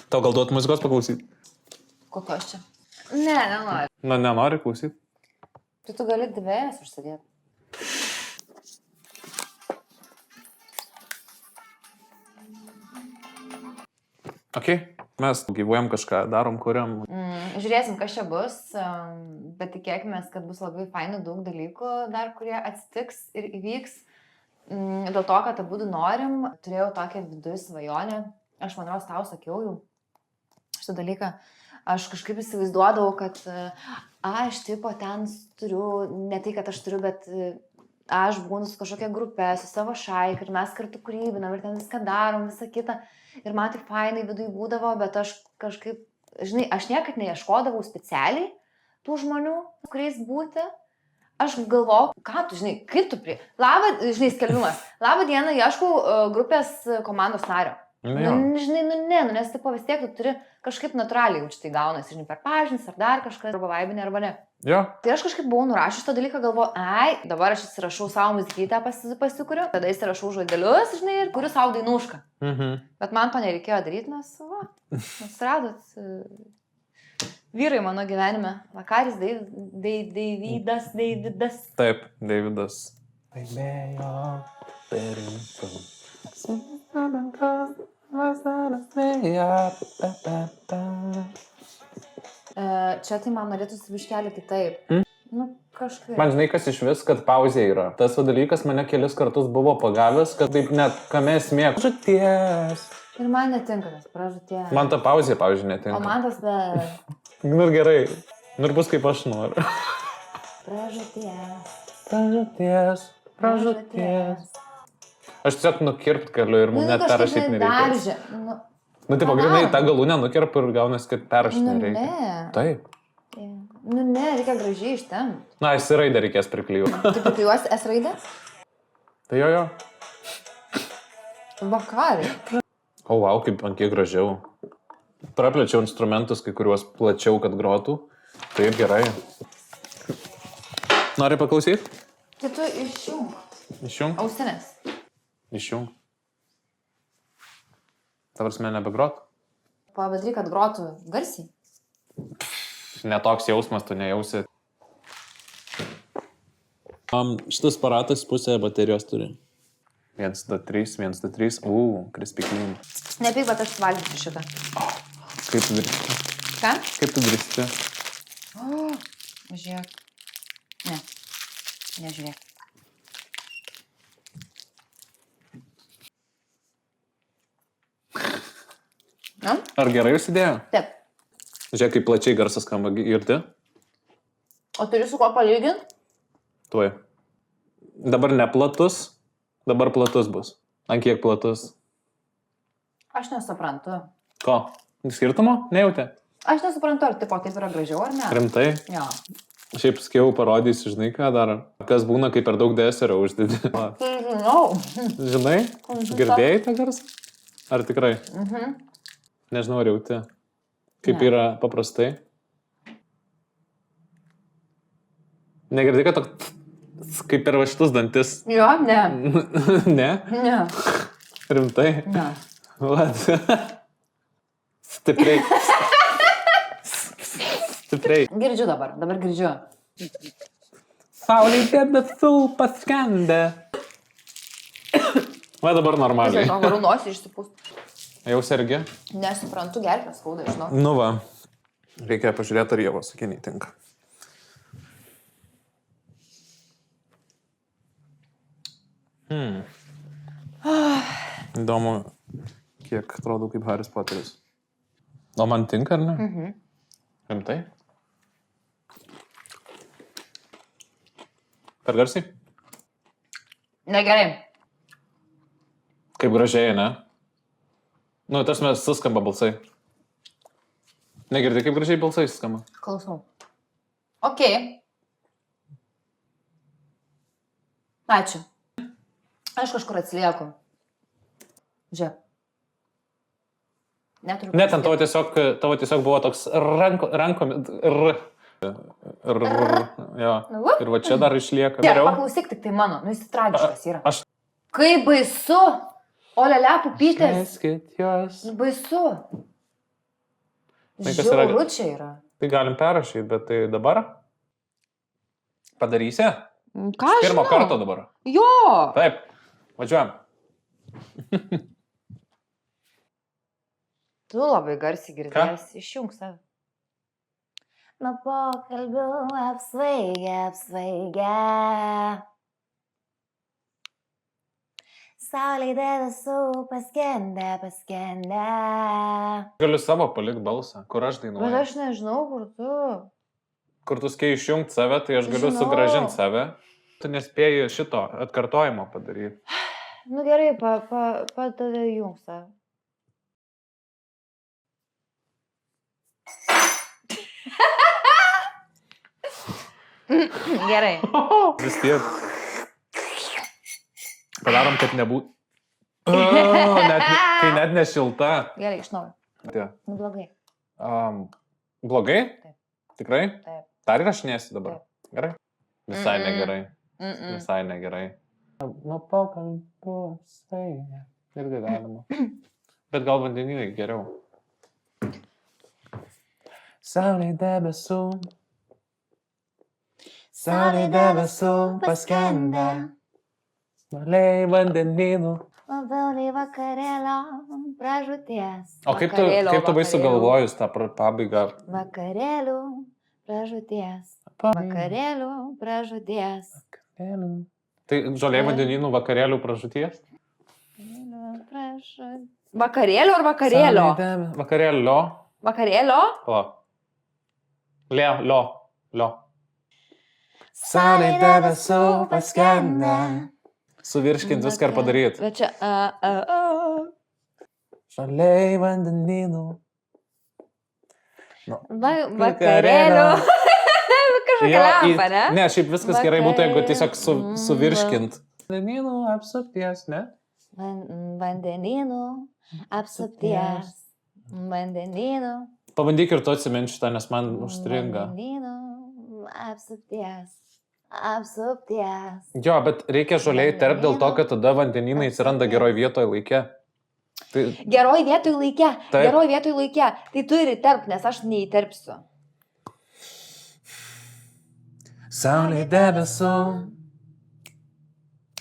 Tau gal duot muzikos paklausyti? Kokios čia? Ne, nenoriu. Na, nenori klausyti. Tai tu gali dviejas užsidėti. Ok, mes gyvuojam kažką, darom, kuriam. Žiūrėsim, kas čia bus, bet tikėkime, kad bus labai fainų daug dalykų dar, kurie atsitiks ir įvyks. Dėl to, kad abudu norim, turėjau tokią viduje svajonę. Aš manau, tau sakiau jau šitą dalyką. Aš kažkaip įsivaizduodavau, kad aš tipo ten turiu, ne tai, kad aš turiu, bet aš būnu su kažkokia grupė, su savo šaik ir mes kartu kūrybinam ir ten viską darom, visą kitą. Ir man tai fainai viduje būdavo, bet aš kažkaip, žinai, aš niekad neieškodavau specialiai tų žmonių, kuriais būti. Aš galvojau, ką tu, žinai, kaip tu Labą, žinai, skelbimas. Labą dieną, ieškau grupės komandos nario. Žinai, nes tipo vis tiek tu turi kažkaip natūraliai jaučiu tai gaunasi, žinai, per pažins ar dar kažkas, arba vaibinė, arba ne. Jo. Tai aš kažkaip buvau nurašęs tą dalyką, galvoju, dabar aš įsirašau savo muzikytę pasikuriu, tada įsirašau žodelius, žinai, ir kuriu savo dainušką. Bet man to nereikėjo daryti, nes, atsiradot vyrai mano gyvenime. Vakaris, Deividas. Taip, Deividas. Laimėjo perimtų. Čia tai man norėtųsi biškelį kitaip. Nu, kažkaip. Man žinai, kas iš vis, kad pauzė yra. Tas dalykas mane kelis kartus buvo pagavęs, kad taip net kame esmė. Pražūties. Ir man netinka tas pražūties. Man ta pauzė, pavyzdžiui, netinka. O man tas be... Nu ir gerai. Nu ir bus kaip aš noriu. Pražūties. Aš tiesiog nukirpt galiu ir net perrašyti nereikia. Nu, tai pagrinai tą galūnę nukirp ir gaunasi, kad perrašyti nereikia. Ne. Taip. Nu ne, reikia gražiai ištemti. Na, S raidę reikės priklijuoti. Tu priklijuosi S raidę? Tai jo. Vakarį. O, wow, kaip ant kiek gražiau. Praplečiau instrumentus, kai kuriuos plačiau, kad grotų. Taip, gerai. Nori paklausyti? Tai tu išjung. Išjung? Ausinės. Išjung. Tavarsime nebegrot? Pavadry, kad grotų garsiai. Netoks jausmas, tu nejausi. Šitas aparatas pusę baterijos turi. 1, 2, 3, 1, 2, 3. Crispy clean. Nepyk, bet aš valgysiu šitą. Kaip tu drįsti? Ką? Kaip tu drįsti? Žiūrėk. Ne. Nežiūrėk. Ar gerai užsidėjo? Taip. Žiūrėk, kaip plačiai garsas skamba, girdi? O turi su kuo palyginti? Tuoj. Dabar neplatus, dabar platus bus. Ant kiek platus? Aš nesuprantu. Ko? Skirtumo? Nejautė? Aš nesuprantu, ar tipo taip yra gražiau, ar ne? Rimtai? Jo. Šiaip skiau parodysiu, žinai, ką dar. Kas būna, kai per daug deserio uždedi. Tai žinau. Žinai? Girdėjai tą garsą? Ar tikrai? Nežinau, ar jauti. Kaip yra paprastai. Negirdai, kad toks kaip per va šitus dantis. Jo, ne. Ne? Ne. Rimtai? Ne. Vat. Stipriai. Stipriai. Girdžiu dabar girdžiu. Saulė debesų paskendę. Va dabar normaliai. Žinau, varu nosį išsipūst. Jau sergi? Nesuprantu, gerklės skauda, žinau. Nu va. Reikia pažiūrėti, ar Ievos sakiniai tinka. Įdomu, kiek atrodo kaip Haris Poteris. O man tinka, ar ne? Rimtai? Per garsiai? Negerai. Kaip gražiai, ne? Nu, tas mes suskamba balsai. Negirdi, kaip gražiai balsai suskamba? Klausau. Ok. Ačiū. Aš kažkur atsilieku. Žiūrėk. Neturiu. Ne, ten tavo tiesiog buvo toks rankomis. Jo. Ir va čia dar išlieka. Ne, paklausyk tik tai mano. Nu, jis tragiškas yra. Kaip baisu. Olele, pupytės. Švęskit jos. Baisu. Žiauru čia yra. Tai galim perrašyti, bet tai dabar? Padarysi? Ką aš Pirmo žinau? karto dabar. Jo. Taip, važiuojam. Tu labai garsiai girdėsi, išjung save. Nuo pokalbių apsvaigę. Saulė debesų paskendę. Galiu savo palikti balsą, kur aš dainuoju. Bet aš nežinau, kur tu. Kur tu skėjai išjungti save, tai aš galiu Žinau. sugražinti save. Tu nespėjai šito atkartojimo padaryti. Nu gerai, tada jung save. Gerai. Vis tiek. Padarom, kad nebūtų. Kai net nešilta. Gerai, iš naujo. Tie. Nu blogai. Blogai? Taip. Tikrai? Taip. Dar įrašinėsi dabar? Taip. Gerai? Visai negerai. Mm-mm. Visai negerai. Nuo pokalbių svaigia. Irgi galima. Bet gal vandeninai geriau. Saulė debesų. Saulė debesų paskendę. Maliai vandenynų. Labiau vakarėlio pražūties. O kaip tu baisu galvojus tą pabaigą? Vakarėlių pražūties. Vakarėlių pražūties. Tai žaliai vandenynų vakarėlių pražūties? Vakarėlio ar vakarėlio? Vakarėlio. Vakarėlio? O. Lio. Saulė debesų paskendę. Suvirškint viską ir padaryti. Bet čia Žaliai vandenynų. Vakarėlių. Kažkokia lempa, ne? Ne, šiaip viskas gerai būtų, jeigu tiesiog suvirškint. Vandenynų apsupties, ne? Vandenynų apsupties. Vandenynų. Pabandyk ir tu atsiminti šitą, nes man užstringa. Vandenynų apsupties. Apsupties. Jo, bet reikia žaliai terp dėl to, kad tada vandenynai atsiranda geroj vietoje laike. Tai... Geroj vietoj laike. Taip. Geroj vietoj laike. Tai tu ir įterp, nes aš neįterpsiu. Saulė debesų